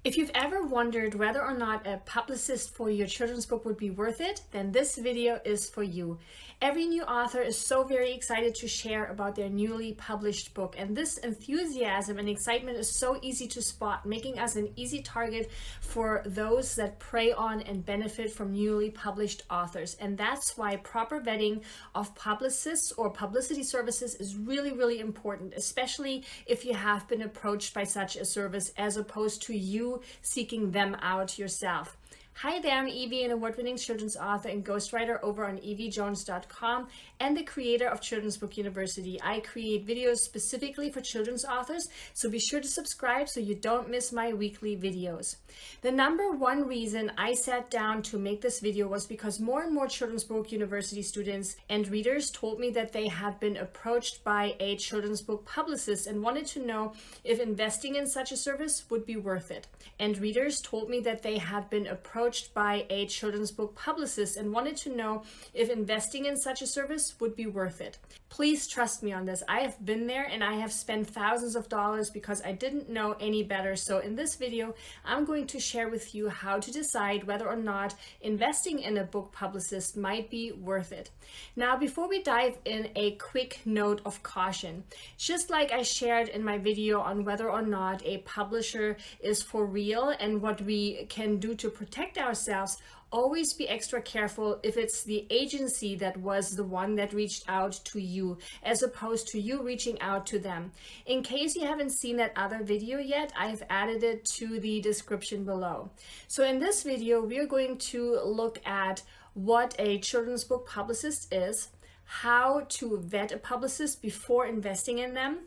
If you've ever wondered whether or not a publicist for your children's book would be worth it, then this video is for you. Every new author is so very excited to share about their newly published book, and this enthusiasm and excitement is so easy to spot, making us an easy target for those that prey on and benefit from newly published authors. And that's why proper vetting of publicists or publicity services is really important, especially if you have been approached by such a service as opposed to you seeking them out yourself. Hi there, I'm Eevi, an award-winning children's author and ghostwriter over on eevijones.com and the creator of Children's Book University. I create videos specifically for children's authors, so be sure to subscribe so you don't miss my weekly videos. The number one reason I sat down to make this video was because more and more Children's Book University students and readers told me that they had been approached by a children's book publicist and wanted to know if investing in such a service would be worth it. And readers told me that they had been approached by a children's book publicist and wanted to know if investing in such a service would be worth it. Please trust me on this. I have been there and I have spent thousands of dollars because I didn't know any better. So in this video, I'm going to share with you how to decide whether or not investing in a book publicist might be worth it. Now, before we dive in, a quick note of caution. Just like I shared in my video on whether or not a publisher is for real and what we can do to protect ourselves, always be extra careful if it's the agency that was the one that reached out to you as opposed to you reaching out to them. In case you haven't seen that other video yet, I've added it to the description below. So in this video, we're going to look at what a children's book publicist is, how to vet a publicist before investing in them,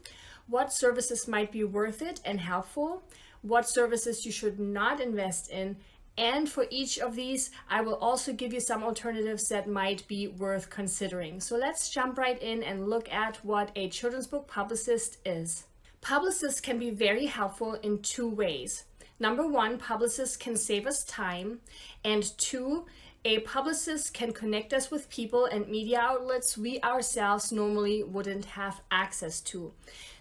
what services might be worth it and helpful, what services you should not invest in, and for each of these, I will also give you some alternatives that might be worth considering. So let's jump right in and look at what a children's book publicist is. Publicists can be very helpful in two ways. Number one, publicists can save us time, and two, a publicist can connect us with people and media outlets we ourselves normally wouldn't have access to.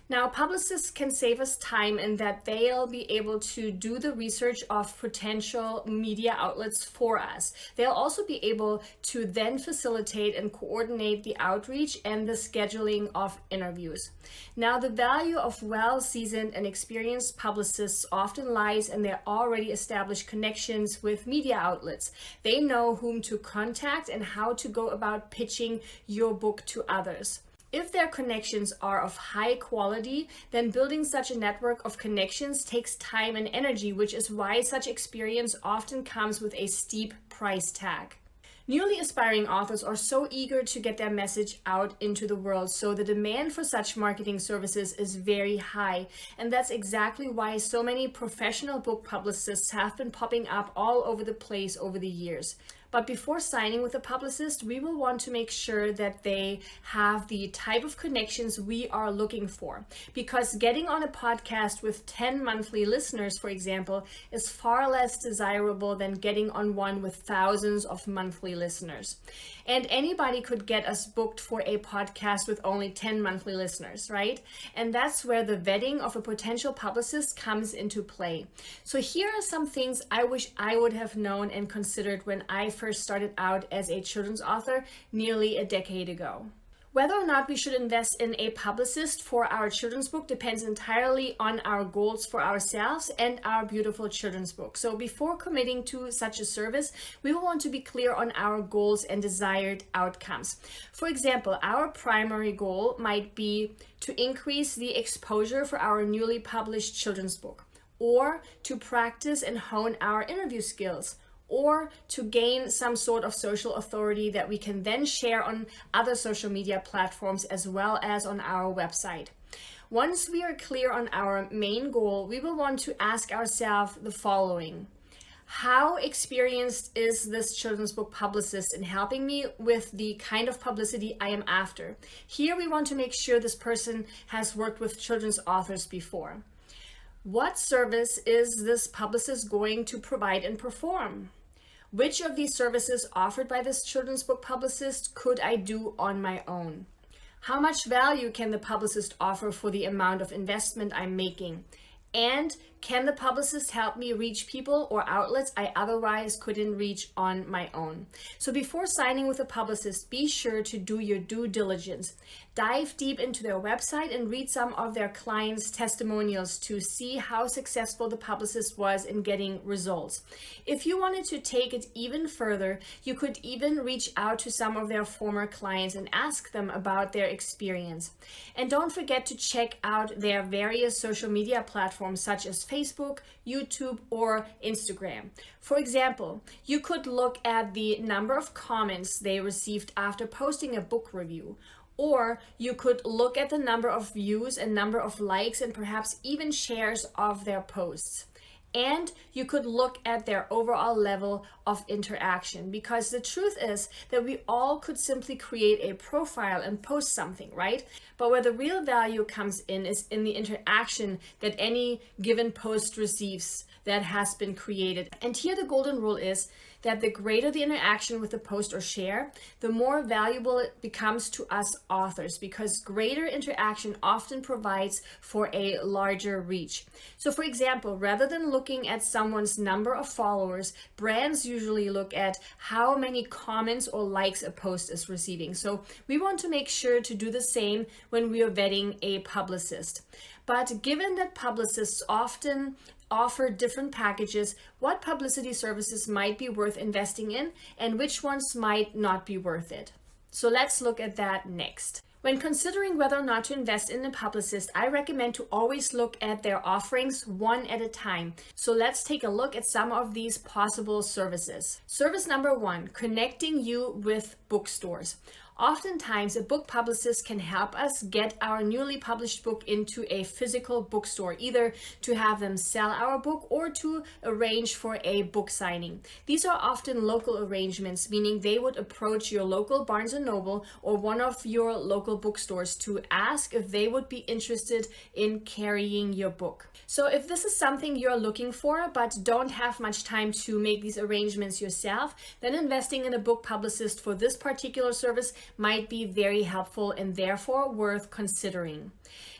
Now, publicists can save us time in that they'll be able to do the research of potential media outlets for us. They'll also be able to then facilitate and coordinate the outreach and the scheduling of interviews. Now, the value of well-seasoned and experienced publicists often lies in their already established connections with media outlets. They know whom to contact and how to go about pitching your book to others. If their connections are of high quality, then building such a network of connections takes time and energy, which is why such experience often comes with a steep price tag. Newly aspiring authors are so eager to get their message out into the world, so the demand for such marketing services is very high. And that's exactly why so many professional book publicists have been popping up all over the place over the years. But before signing with a publicist, we will want to make sure that they have the type of connections we are looking for. Because getting on a podcast with 10 monthly listeners, for example, is far less desirable than getting on one with thousands of monthly listeners. And anybody could get us booked for a podcast with only 10 monthly listeners, right? And that's where the vetting of a potential publicist comes into play. So here are some things I wish I would have known and considered when I first started out as a children's author nearly a decade ago. Whether or not we should invest in a publicist for our children's book depends entirely on our goals for ourselves and our beautiful children's book. So before committing to such a service, we will want to be clear on our goals and desired outcomes. For example, our primary goal might be to increase the exposure for our newly published children's book, or to practice and hone our interview skills, or to gain some sort of social authority that we can then share on other social media platforms as well as on our website. Once we are clear on our main goal, we will want to ask ourselves the following. How experienced is this children's book publicist in helping me with the kind of publicity I am after? Here we want to make sure this person has worked with children's authors before. What service is this publicist going to provide and perform? Which of these services offered by this children's book publicist could I do on my own? How much value can the publicist offer for the amount of investment I'm making? And can the publicist help me reach people or outlets I otherwise couldn't reach on my own? So before signing with a publicist, be sure to do your due diligence. Dive deep into their website and read some of their clients' testimonials to see how successful the publicist was in getting results. If you wanted to take it even further, you could even reach out to some of their former clients and ask them about their experience. And don't forget to check out their various social media platforms such as Facebook, YouTube, or Instagram. For example, you could look at the number of comments they received after posting a book review. Or you could look at the number of views and number of likes and perhaps even shares of their posts. And you could look at their overall level of interaction, because the truth is that we all could simply create a profile and post something, right? But where the real value comes in is in the interaction that any given post receives that has been created. And here the golden rule is that the greater the interaction with the post or share, the more valuable it becomes to us authors, because greater interaction often provides for a larger reach. So for example, rather than looking at someone's number of followers, brands usually look at how many comments or likes a post is receiving. So we want to make sure to do the same when we are vetting a publicist. But given that publicists often offer different packages, what publicity services might be worth investing in and which ones might not be worth it? So let's look at that next. When considering whether or not to invest in a publicist, I recommend to always look at their offerings one at a time. So let's take a look at some of these possible services. Service number 1, connecting you with bookstores. Oftentimes, a book publicist can help us get our newly published book into a physical bookstore, either to have them sell our book or to arrange for a book signing. These are often local arrangements, meaning they would approach your local Barnes & Noble or one of your local bookstores to ask if they would be interested in carrying your book. So if this is something you're looking for but don't have much time to make these arrangements yourself, then investing in a book publicist for this particular service might be very helpful and therefore worth considering.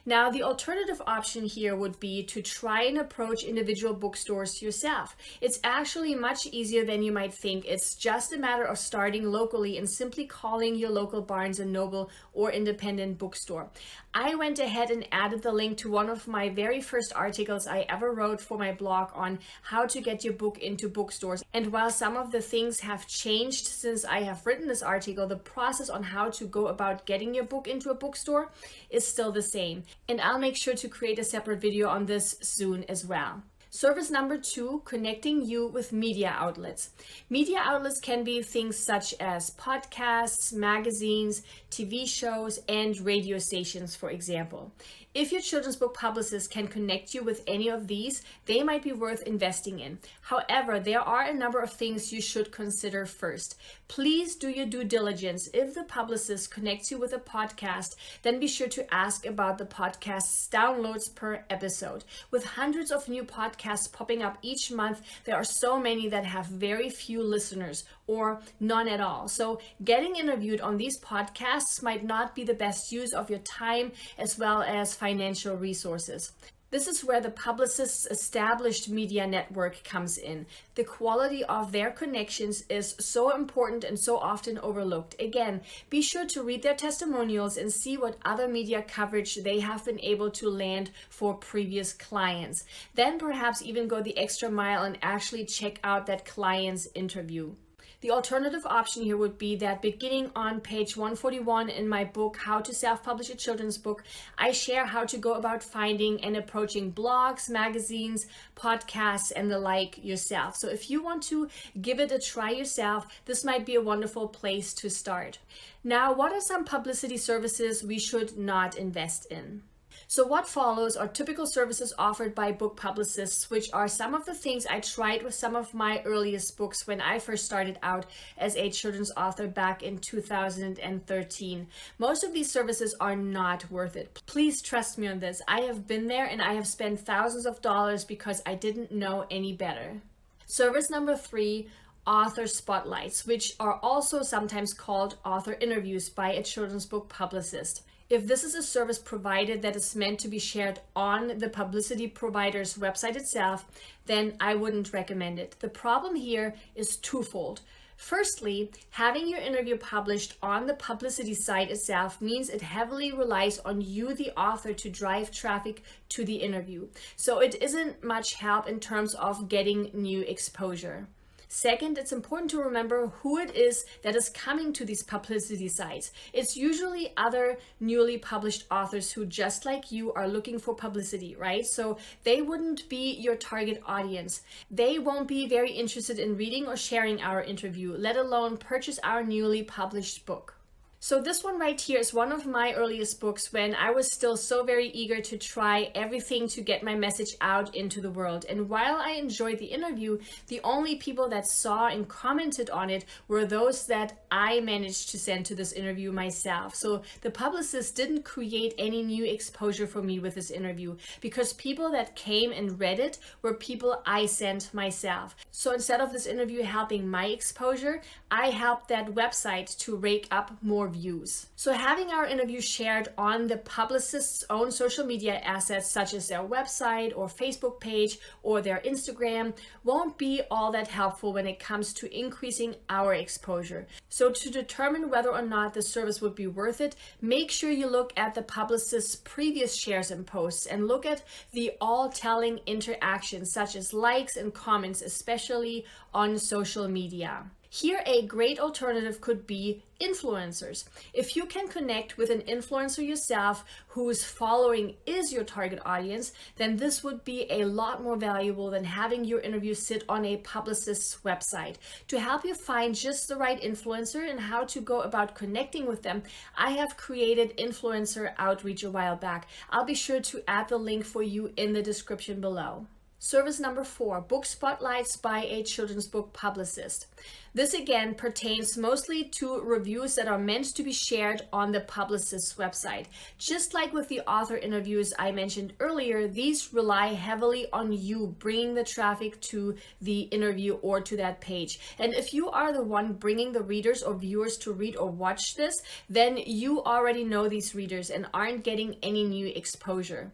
Now, the alternative option here would be to try and approach individual bookstores yourself. It's actually much easier than you might think. It's just a matter of starting locally and simply calling your local Barnes & Noble or independent bookstore. I went ahead and added the link to one of my very first articles I ever wrote for my blog on how to get your book into bookstores. And while some of the things have changed since I have written this article, the process on how to go about getting your book into a bookstore is still the same. And I'll make sure to create a separate video on this soon as well. Service number 2, connecting you with media outlets. Media outlets can be things such as podcasts, magazines, TV shows, and radio stations, for example. If your children's book publicist can connect you with any of these, they might be worth investing in. However, there are a number of things you should consider first. Please do your due diligence. If the publicist connects you with a podcast, then be sure to ask about the podcast's downloads per episode. With hundreds of new podcasts popping up each month, there are so many that have very few listeners or none at all. So getting interviewed on these podcasts might not be the best use of your time as well as financial resources. This is where the publicist's established media network comes in. The quality of their connections is so important and so often overlooked. Again, be sure to read their testimonials and see what other media coverage they have been able to land for previous clients. Then perhaps even go the extra mile and actually check out that client's interview. The alternative option here would be that beginning on page 141 in my book, How to Self-Publish a Children's Book, I share how to go about finding and approaching blogs, magazines, podcasts, and the like yourself. So if you want to give it a try yourself, this might be a wonderful place to start. Now, what are some publicity services we should not invest in? So what follows are typical services offered by book publicists, which are some of the things I tried with some of my earliest books when I first started out as a children's author back in 2013. Most of these services are not worth it. Please trust me on this. I have been there and I have spent thousands of dollars because I didn't know any better. Service number 3, author spotlights, which are also sometimes called author interviews by a children's book publicist. If this is a service provided that is meant to be shared on the publicity provider's website itself, then I wouldn't recommend it. The problem here is twofold. Firstly, having your interview published on the publicity site itself means it heavily relies on you, the author, to drive traffic to the interview. So it isn't much help in terms of getting new exposure. Second, it's important to remember who it is that is coming to these publicity sites. It's usually other newly published authors who, just like you, are looking for publicity, right? So they wouldn't be your target audience. They won't be very interested in reading or sharing our interview, let alone purchase our newly published book. So this one right here is one of my earliest books when I was still so very eager to try everything to get my message out into the world. And while I enjoyed the interview, the only people that saw and commented on it were those that I managed to send to this interview myself. So the Publicist didn't create any new exposure for me with this interview because people that came and read it were people I sent myself. So instead of this interview helping my exposure, I helped that website to rake up more views. So having our interview shared on the Publicist's own social media assets, such as their website or Facebook page or their Instagram, won't be all that helpful when it comes to increasing our exposure. So to determine whether or not the service would be worth it, make sure you look at the Publicist's previous shares and posts and look at the all-telling interactions such as likes and comments, especially on social media. Here, a great alternative could be influencers. If you can connect with an influencer yourself whose following is your target audience, then this would be a lot more valuable than having your interview sit on a publicist's website. To help you find just the right influencer and how to go about connecting with them, I have created influencer outreach a while back. I'll be sure to add the link for you in the description below. Service number 4, book spotlights by a children's book publicist. This again pertains mostly to reviews that are meant to be shared on the Publicist's website. Just like with the author interviews I mentioned earlier, these rely heavily on you bringing the traffic to the interview or to that page. And if you are the one bringing the readers or viewers to read or watch this, then you already know these readers and aren't getting any new exposure.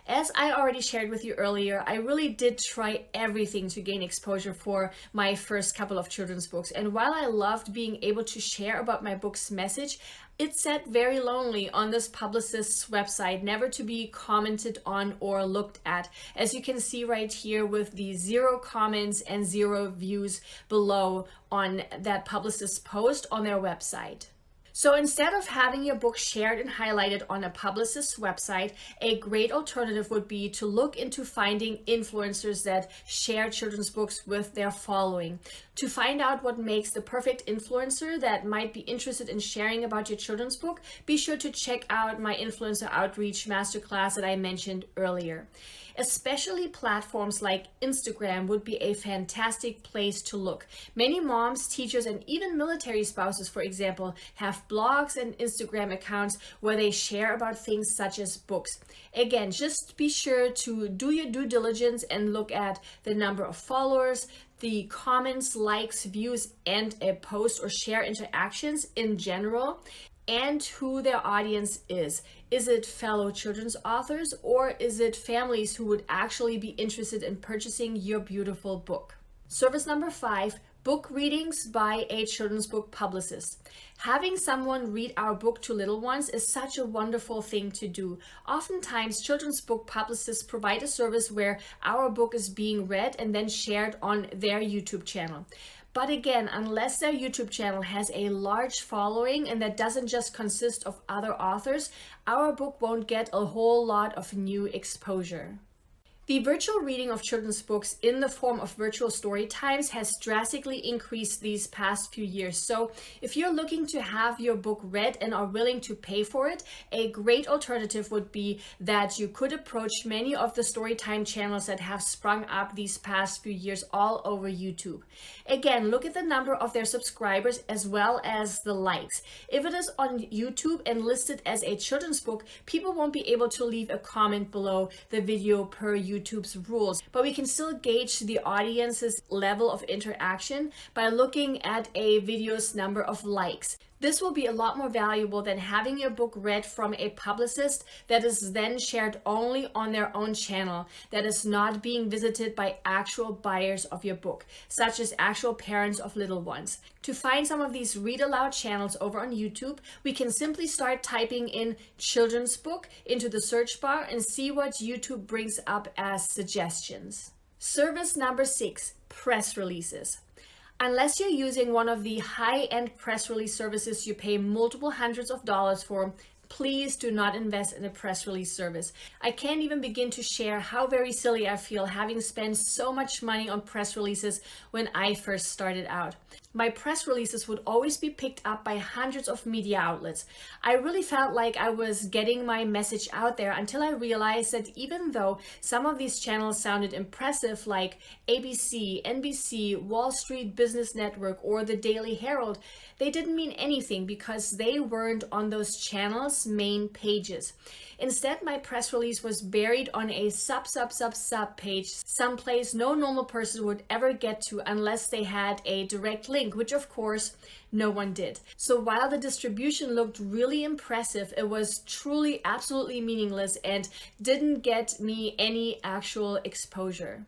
As I already shared with you earlier, I really did try everything to gain exposure for my first couple of children's books. And while I loved being able to share about my book's message, it sat very lonely on this publicist's website, never to be commented on or looked at. As you can see right here with the 0 comments and 0 views below on that publicist's post on their website. So instead of having your book shared and highlighted on a publicist's website, a great alternative would be to look into finding influencers that share children's books with their following. To find out what makes the perfect influencer that might be interested in sharing about your children's book, be sure to check out my influencer outreach masterclass that I mentioned earlier. Especially platforms like Instagram would be a fantastic place to look. Many moms, teachers, and even military spouses, for example, have blogs and Instagram accounts where they share about things such as books. Again, just be sure to do your due diligence and look at the number of followers, the comments, likes, views, and a post or share interactions in general, and who their audience is. Is it fellow children's authors, or is it families who would actually be interested in purchasing your beautiful book? Service number 5, book readings by a children's book publicist. Having someone read our book to little ones is such a wonderful thing to do. Oftentimes, children's book publicists provide a service where our book is being read and then shared on their YouTube channel. But again, unless their YouTube channel has a large following and that doesn't just consist of other authors, our book won't get a whole lot of new exposure. The virtual reading of children's books in the form of virtual story times has drastically increased these past few years. So if you're looking to have your book read and are willing to pay for it, a great alternative would be that you could approach many of the storytime channels that have sprung up these past few years all over YouTube. Again, look at the number of their subscribers as well as the likes. If it is on YouTube and listed as a children's book, people won't be able to leave a comment below the video per YouTube's rules, but we can still gauge the audience's level of interaction by looking at a video's number of likes. This will be a lot more valuable than having your book read from a publicist that is then shared only on their own channel, that is not being visited by actual buyers of your book, such as actual parents of little ones. To find some of these read aloud channels over on YouTube, we can simply start typing in children's book into the search bar and see what YouTube brings up as suggestions. Service number 6, press releases. Unless you're using one of the high-end press release services you pay multiple hundreds of dollars for, please do not invest in a press release service. I can't even begin to share how very silly I feel having spent so much money on press releases when I first started out. My press releases would always be picked up by hundreds of media outlets. I really felt like I was getting my message out there until I realized that even though some of these channels sounded impressive, like ABC, NBC, Wall Street Business Network, or the Daily Herald, they didn't mean anything because they weren't on those channels' main pages. Instead, my press release was buried on a sub page, someplace no normal person would ever get to unless they had a direct link, which of course no one did. So while the distribution looked really impressive, it was truly absolutely meaningless and didn't get me any actual exposure.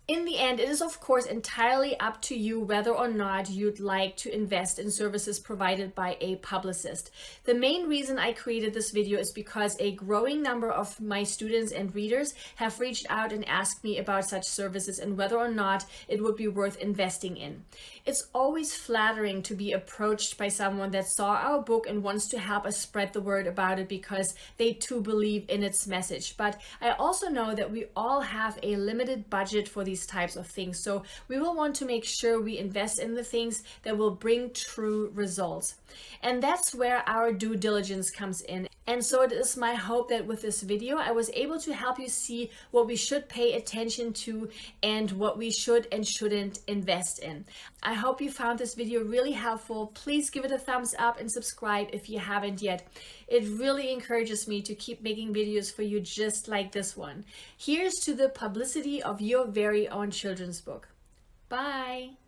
In the end, it is of course entirely up to you whether or not you'd like to invest in services provided by a publicist. The main reason I created this video is because a growing number of my students and readers have reached out and asked me about such services and whether or not it would be worth investing in. It's always flattering to be approached by someone that saw our book and wants to help us spread the word about it because they too believe in its message. But I also know that we all have a limited budget for these types of things, so we will want to make sure we invest in the things that will bring true results. And that's where our due diligence comes in. And so it is my hope that with this video I was able to help you see what we should pay attention to and what we should and shouldn't invest in. I hope you found this video really helpful. Please give it a thumbs up and subscribe if you haven't yet. It really encourages me to keep making videos for you just like this one. Here's to the publicity of your very own children's book. Bye!